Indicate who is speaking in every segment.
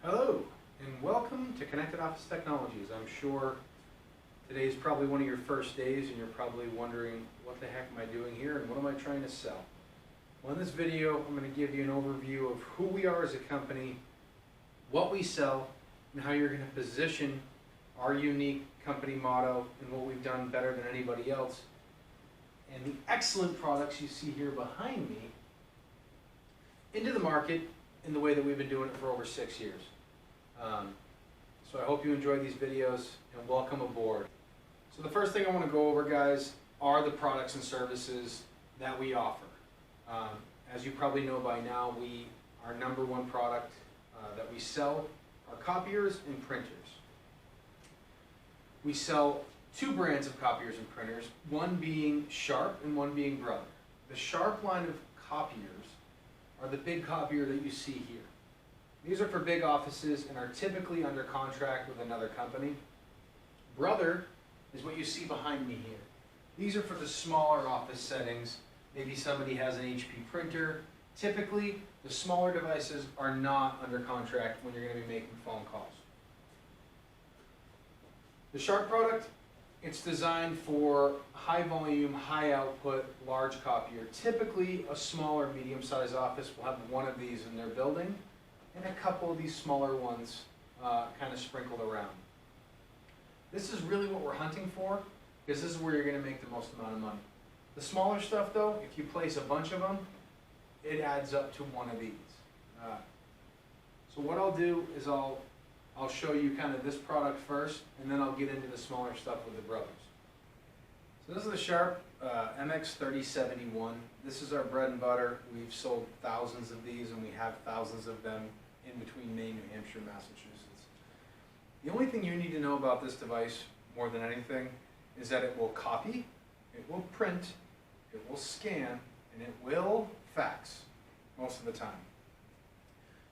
Speaker 1: Hello, and welcome to Connected Office Technologies. I'm sure today's probably one of your first days and you're probably wondering, what the heck am I doing here and what am I trying to sell? Well, in this video, I'm going to give you an overview of who we are as a company, what we sell, and how you're going to position our unique company motto and what we've done better than anybody else, and the excellent products you see here behind me into the market in the way that we've been doing it for over 6 years. So I hope you enjoy these videos and welcome aboard. So the first thing I want to go over, guys, are the products and services that we offer. As you probably know by now, our number one product that we sell are copiers and printers. We sell two brands of copiers and printers, one being Sharp and one being Brother. The Sharp line of copiers are the big copier that you see here. These are for big offices and are typically under contract with another company. Brother is what you see behind me here. These are for the smaller office settings. Maybe somebody has an HP printer. Typically, the smaller devices are not under contract when you're going to be making phone calls. The Sharp product, it's designed for high volume, high output, large copier. Typically, a smaller, medium-sized office will have one of these in their building and a couple of these smaller ones kind of sprinkled around. This is really what we're hunting for, because this is where you're going to make the most amount of money. The smaller stuff, though, if you place a bunch of them, it adds up to one of these. So what I'll do is I'll show you kind of this product first, and then I'll get into the smaller stuff with the Brothers. So this is the Sharp MX3071. This is our bread and butter. We've sold thousands of these, and we have thousands of them in between Maine, New Hampshire, Massachusetts. The only thing you need to know about this device, more than anything, is that it will copy, it will print, it will scan, and it will fax most of the time.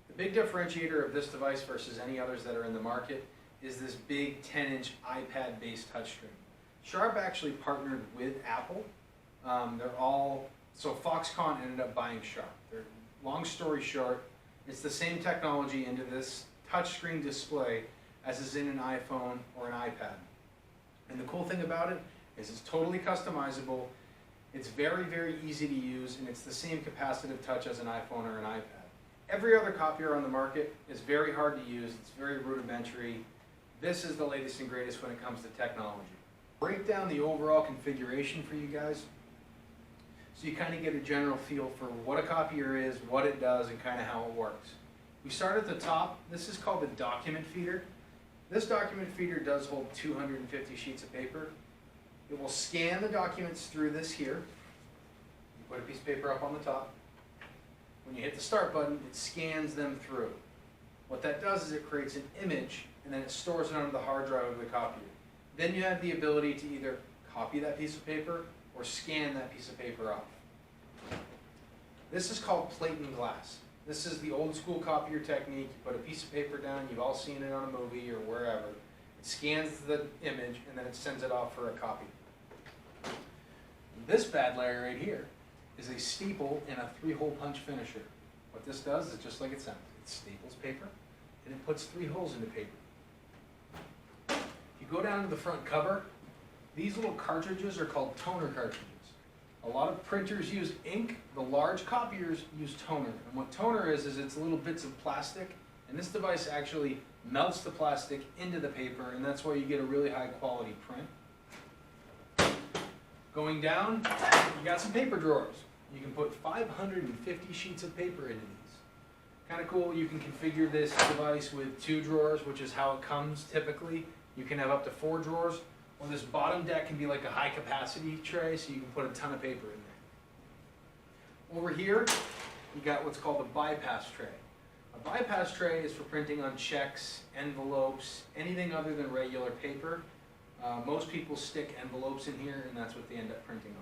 Speaker 1: The big differentiator of this device versus any others that are in the market is this big 10-inch iPad-based touchscreen. Sharp actually partnered with Apple. So Foxconn ended up buying Sharp. Long story short, it's the same technology into this touchscreen display as is in an iPhone or an iPad. And the cool thing about it is it's totally customizable. It's very, very easy to use, and it's the same capacitive touch as an iPhone or an iPad. Every other copier on the market is very hard to use. It's very rudimentary. This is the latest and greatest when it comes to technology. Break down the overall configuration for you guys so you kind of get a general feel for what a copier is, what it does, and kind of how it works. We start at the top. This is called the document feeder. This document feeder does hold 250 sheets of paper. It will scan the documents through this here. You put a piece of paper up on the top. When you hit the start button, it scans them through. What that does is it creates an image, and then it stores it onto the hard drive of the copier. Then you have the ability to either copy that piece of paper or scan that piece of paper off. This is called plate and glass. This is the old school copier technique. You put a piece of paper down, you've all seen it on a movie or wherever. It scans the image, and then it sends it off for a copy. This bad layer right here is a staple and a 3-hole punch finisher. What this does is just like it sounds. It staples paper, and it puts 3 holes into paper. If you go down to the front cover, these little cartridges are called toner cartridges. A lot of printers use ink. The large copiers use toner. And what toner is it's little bits of plastic, and this device actually melts the plastic into the paper, and that's why you get a really high quality print. Going down, you got some paper drawers. You can put 550 sheets of paper into these. Kind of cool. You can configure this device with 2 drawers, which is how it comes typically. You can have up to 4 drawers. Or this bottom deck can be like a high capacity tray, so you can put a ton of paper in there. Over here, you got what's called a bypass tray. A bypass tray is for printing on checks, envelopes, anything other than regular paper. Most people stick envelopes in here, and that's what they end up printing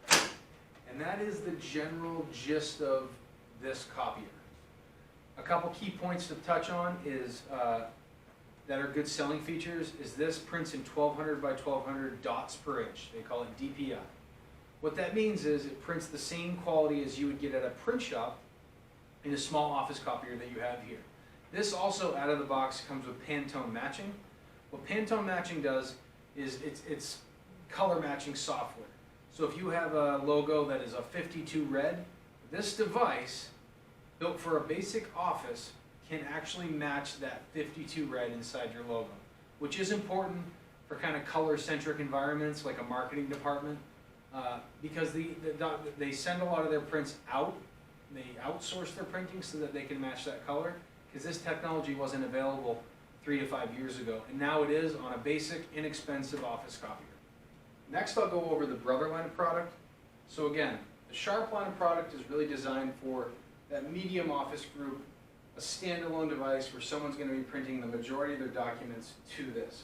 Speaker 1: on. And that is the general gist of this copier. A couple key points to touch on is that are good selling features is this prints in 1200 by 1200 dots per inch. They call it DPI. What that means is it prints the same quality as you would get at a print shop in a small office copier that you have here. This also, out of the box, comes with Pantone matching. What Pantone matching does is it's color matching software. So if you have a logo that is a 52 red, this device, built for a basic office, can actually match that 52 red inside your logo, which is important for kind of color-centric environments like a marketing department, because they send a lot of their prints out. They outsource their printing so that they can match that color, because this technology wasn't available 3 to 5 years ago, and now it is on a basic, inexpensive office copier. Next, I'll go over the Brother line of product. So again, the Sharp line of product is really designed for that medium office group, a standalone device where someone's going to be printing the majority of their documents to this.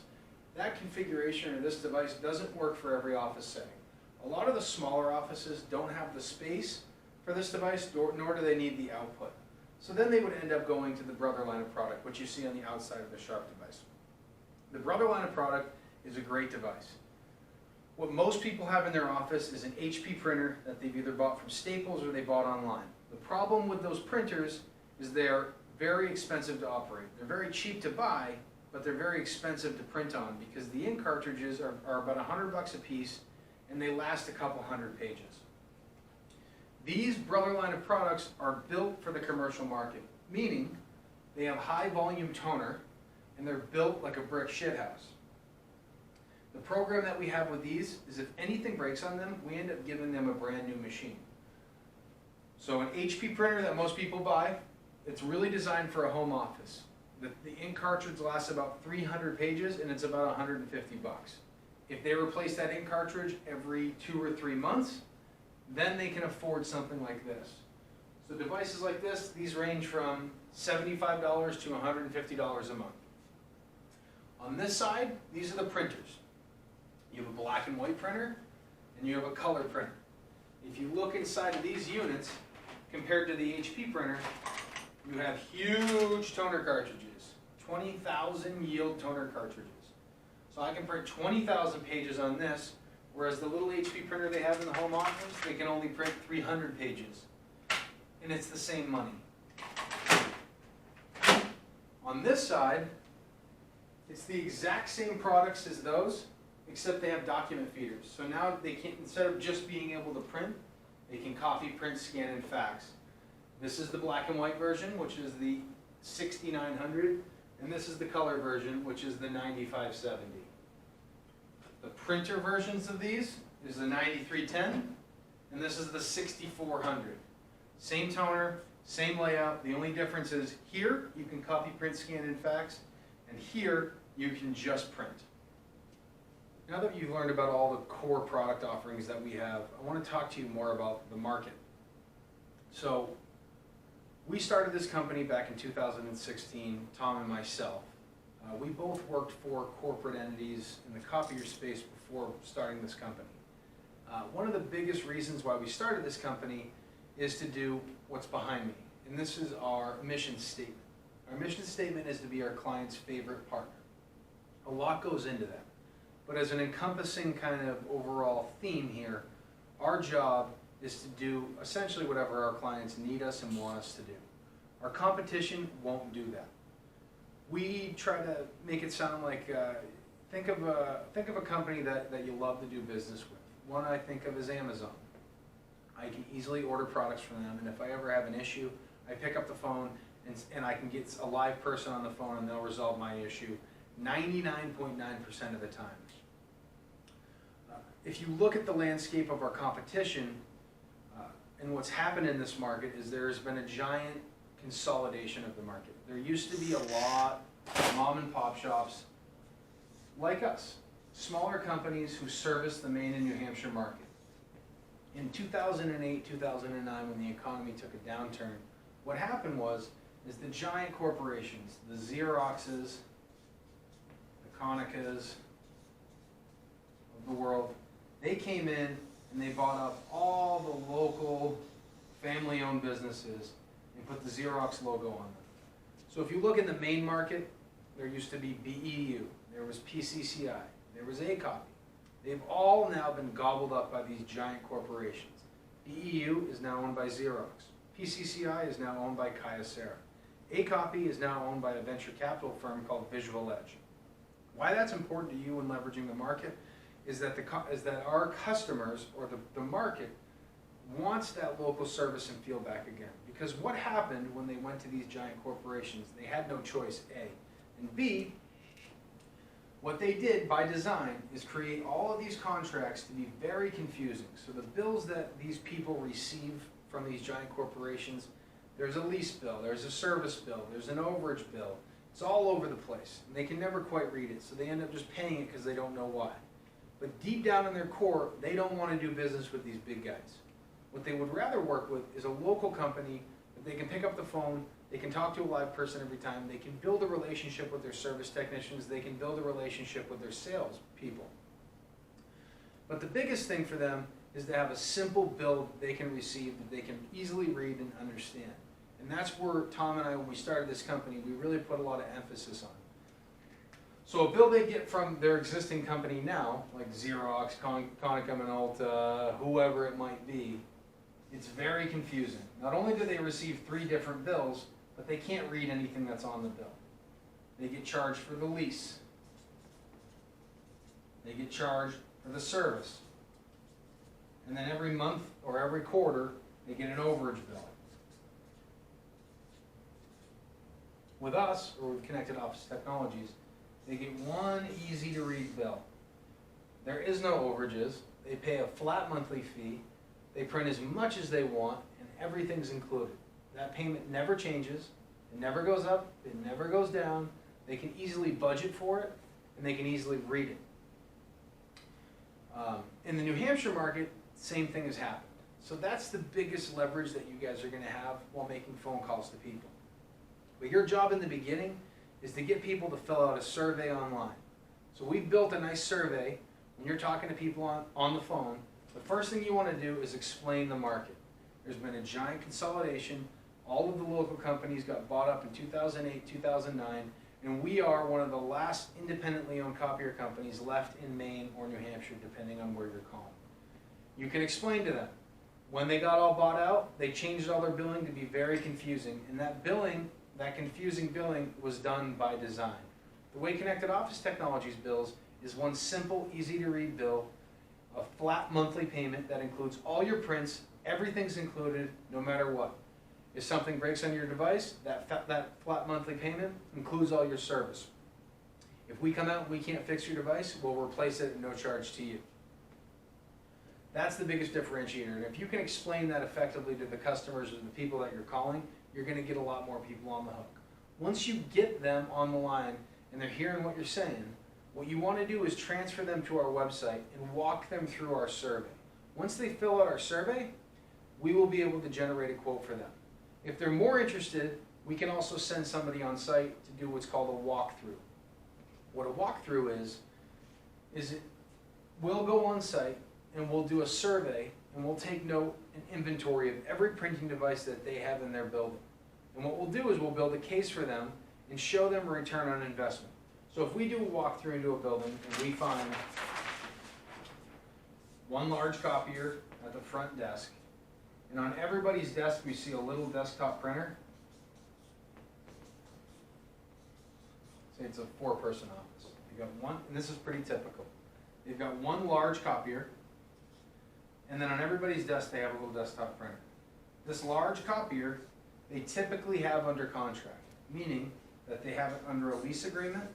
Speaker 1: That configuration or this device doesn't work for every office setting. A lot of the smaller offices don't have the space for this device, nor do they need the output. So then they would end up going to the Brother line of product, which you see on the outside of the Sharp device. The Brother line of product is a great device. What most people have in their office is an HP printer that they've either bought from Staples or they bought online. The problem with those printers is they're very expensive to operate. They're very cheap to buy, but they're very expensive to print on because the ink cartridges are about $100 a piece and they last a couple hundred pages. These Brother line of products are built for the commercial market, meaning they have high volume toner and they're built like a brick shithouse. The program that we have with these is if anything breaks on them, we end up giving them a brand new machine. So an HP printer that most people buy, it's really designed for a home office. The ink cartridge lasts about 300 pages and it's about 150 bucks. If they replace that ink cartridge every 2 or 3 months, then they can afford something like this. So devices like this, these range from $75 to $150 a month. On this side, these are the printers. You have a black and white printer, and you have a color printer. If you look inside of these units, compared to the HP printer, you have huge toner cartridges, 20,000 yield toner cartridges. So I can print 20,000 pages on this, whereas the little HP printer they have in the home office, they can only print 300 pages. And it's the same money. On this side, it's the exact same products as those, except they have document feeders. So now they can, instead of just being able to print, they can copy, print, scan, and fax. This is the black and white version, which is the 6900, and this is the color version, which is the 9570. The printer versions of these is the 9310, and this is the 6400. Same toner, same layout. The only difference is here you can copy, print, scan, and fax, and here you can just print. Now that you've learned about all the core product offerings that we have, I want to talk to you more about the market. So, we started this company back in 2016, Tom and myself. We both worked for corporate entities in the copier space before starting this company. One of the biggest reasons why we started this company is to do what's behind me, and this is our mission statement. Our mission statement is to be our client's favorite partner. A lot goes into that. But as an encompassing kind of overall theme here, our job is to do essentially whatever our clients need us and want us to do. Our competition won't do that. We try to make it sound like, think of a company that you love to do business with. One I think of is Amazon. I can easily order products from them, and if I ever have an issue, I pick up the phone and I can get a live person on the phone and they'll resolve my issue 99.9% of the time. If you look at the landscape of our competition, and what's happened in this market is there's been a giant consolidation of the market. There used to be a lot of mom and pop shops like us, smaller companies who service the Maine and New Hampshire market. In 2008, 2009, when the economy took a downturn, what happened is the giant corporations, the Xeroxes, the Konicas of the world, they came in and they bought up all the local family-owned businesses and put the Xerox logo on them. So if you look in the main market, there used to be BEU, there was PCCI, there was ACOPY. They've all now been gobbled up by these giant corporations. BEU is now owned by Xerox. PCCI is now owned by Kyocera. Acopy is now owned by a venture capital firm called Visual Edge. Why that's important to you in leveraging the market is that our customers, or the market, wants that local service and feel back again. Because what happened when they went to these giant corporations? They had no choice, A. And B, what they did by design is create all of these contracts to be very confusing. So the bills that these people receive from these giant corporations, there's a lease bill, there's a service bill, there's an overage bill. It's all over the place, and they can never quite read it, so they end up just paying it because they don't know why. But deep down in their core, they don't want to do business with these big guys. What they would rather work with is a local company that they can pick up the phone, they can talk to a live person every time, they can build a relationship with their service technicians, they can build a relationship with their sales people. But the biggest thing for them is to have a simple bill that they can receive, that they can easily read and understand. And that's where Tom and I, when we started this company, we really put a lot of emphasis on. So a bill they get from their existing company now, like Xerox, Konica Minolta, whoever it might be, it's very confusing. Not only do they receive 3 different bills, but they can't read anything that's on the bill. They get charged for the lease. They get charged for the service. And then every month or every quarter, they get an overage bill. With us, or with Connected Office Technologies, they get one easy to read bill. There is no overages. They pay a flat monthly fee. They print as much as they want, and everything's included. That payment never changes. It never goes up. It never goes down. They can easily budget for it, and they can easily read it. In the New Hampshire market, same thing has happened. So that's the biggest leverage that you guys are going to have while making phone calls to people. But your job in the beginning is to get people to fill out a survey online. So we've built a nice survey. When you're talking to people on the phone, the first thing you want to do is explain the market. There's been a giant consolidation. All of the local companies got bought up in 2008, 2009, and we are one of the last independently owned copier companies left in Maine or New Hampshire, depending on where you're calling. You can explain to them. When they got all bought out, they changed all their billing to be very confusing, and that confusing billing was done by design. The way Connected Office Technologies bills is one simple, easy to read bill, a flat monthly payment that includes all your prints, everything's included, no matter what. If something breaks on your device, that flat monthly payment includes all your service. If we come out and we can't fix your device, we'll replace it at no charge to you. That's the biggest differentiator, and if you can explain that effectively to the customers or the people that you're calling, you're going to get a lot more people on the hook. Once you get them on the line and they're hearing what you're saying, what you want to do is transfer them to our website and walk them through our survey. Once they fill out our survey, we will be able to generate a quote for them. If they're more interested, we can also send somebody on site to do what's called a walkthrough. What a walkthrough is we'll go on site and we'll do a survey and we'll take note and inventory of every printing device that they have in their building. And what we'll do is we'll build a case for them and show them a return on investment. So if we do a walkthrough into a building and we find one large copier at the front desk, and on everybody's desk we see a little desktop printer, say it's a 4-person office. You've got one, and this is pretty typical. They've got one large copier, and then on everybody's desk they have a little desktop printer. This large copier they typically have under contract, meaning that they have it under a lease agreement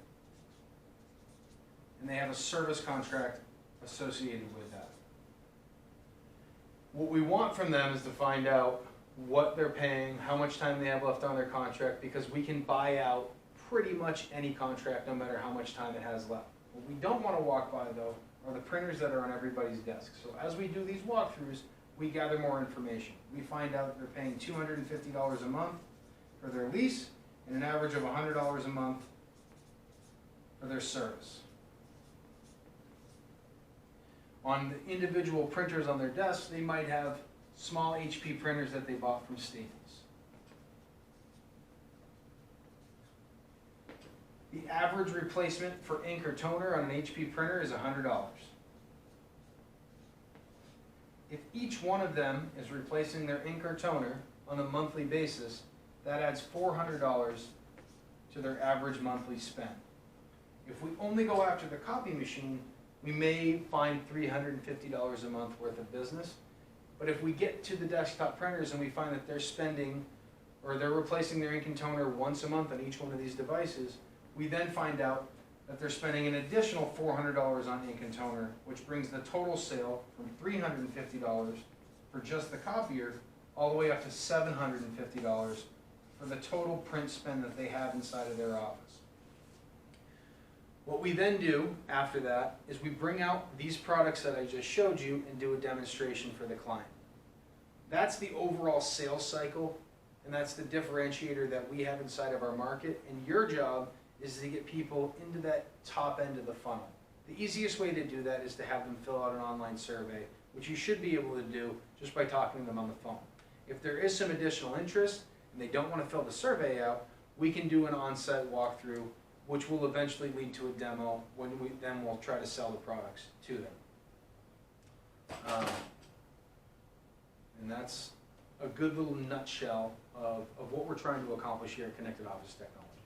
Speaker 1: and they have a service contract associated with that. What we want from them is to find out what they're paying, how much time they have left on their contract, because we can buy out pretty much any contract no matter how much time it has left. What we don't want to walk by though are the printers that are on everybody's desk. So as we do these walkthroughs, we gather more information. We find out that they're paying $250 a month for their lease and an average of $100 a month for their service. On the individual printers on their desks, they might have small HP printers that they bought from Staples. The average replacement for ink or toner on an HP printer is $100. If each one of them is replacing their ink or toner on a monthly basis, that adds $400 to their average monthly spend. If we only go after the copy machine, we may find $350 a month worth of business. But if we get to the desktop printers and we find that they're spending, or they're replacing their ink and toner once a month on each one of these devices, we then find out that they're spending an additional $400 on ink and toner, which brings the total sale from $350 for just the copier all the way up to $750 for the total print spend that they have inside of their office. What we then do after that is we bring out these products that I just showed you and do a demonstration for the client. That's the overall sales cycle, and that's the differentiator that we have inside of our market, and your job is to get people into that top end of the funnel. The easiest way to do that is to have them fill out an online survey, which you should be able to do just by talking to them on the phone. If there is some additional interest and they don't want to fill the survey out, we can do an on-site walkthrough, which will eventually lead to a demo when we'll try to sell the products to them. And that's a good little nutshell of what we're trying to accomplish here at Connected Office Technology.